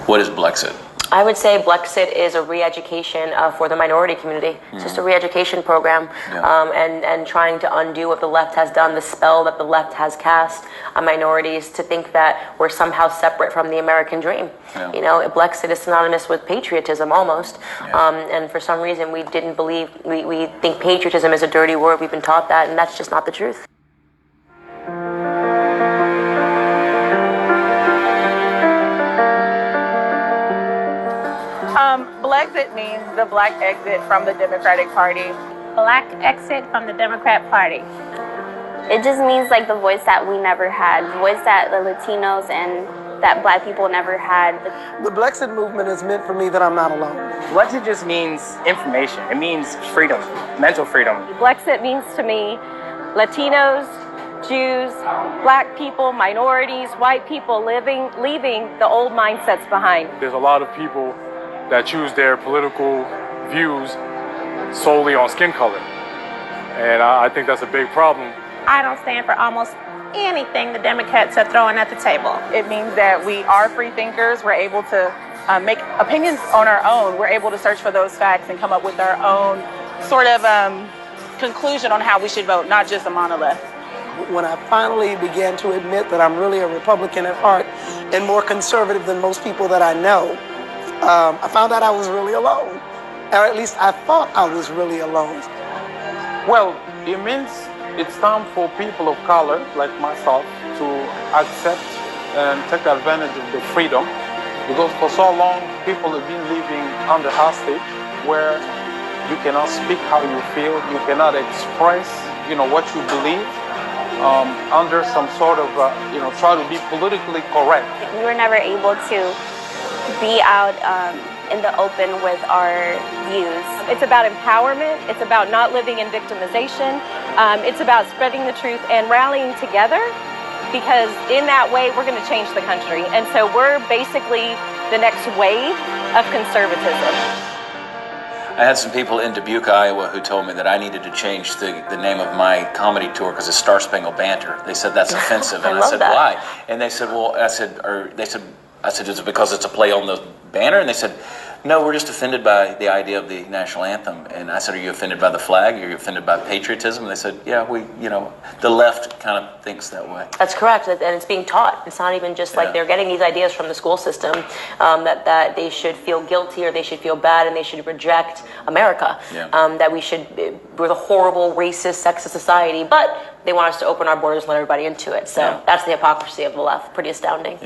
What is Blexit? I would say Blexit is a re-education for the minority community. It's just a re-education program, and trying to undo what the left has done, the spell that the left has cast on minorities to think that we're somehow separate from the American dream. Yeah. You know, Blexit is synonymous with patriotism almost, and for some reason we didn't believe, we think patriotism is a dirty word. We've been taught that, and that's just not the truth. Blexit means the black exit from the Democratic Party. Black exit from the Democrat Party. It just means like the voice that we never had, the voice that the Latinos and that black people never had. The Blexit movement has meant for me that I'm not alone. Blexit just means information. It means freedom, mental freedom. Blexit means to me Latinos, Jews, black people, minorities, white people leaving the old mindsets behind. There's a lot of people that choose their political views solely on skin color. And I think that's a big problem. I don't stand for almost anything the Democrats are throwing at the table. It means that we are free thinkers. We're able to make opinions on our own. We're able to search for those facts and come up with our own sort of conclusion on how we should vote, not just a monolith. When I finally began to admit that I'm really a Republican at heart and more conservative than most people that I know, I found out I was really alone. Or at least I thought I was really alone. Well, it means it's time for people of color like myself to accept and take advantage of the freedom, because for so long people have been living under hostage where you cannot speak how you feel, you cannot express, what you believe under some sort of, try to be politically correct. We were never able to be out in the open with our views. It's about empowerment. It's about not living in victimization. It's about spreading the truth and rallying together, because in that way we're going to change the country. And so we're basically the next wave of conservatism. I had some people in Dubuque, Iowa, who told me that I needed to change the name of my comedy tour because it's Star Spangled Banter. They said that's offensive, and I said, why? And they said, I said, is it because it's a play on the banner? And they said, no, we're just offended by the idea of the national anthem. And I said, are you offended by the flag? Are you offended by patriotism? And they said, yeah, the left kind of thinks that way. That's correct, and it's being taught. It's not even just like they're getting these ideas from the school system that they should feel guilty or they should feel bad and they should reject America. That we're the horrible, racist, sexist society, but they want us to open our borders and let everybody into it. So that's the hypocrisy of the left. Pretty astounding.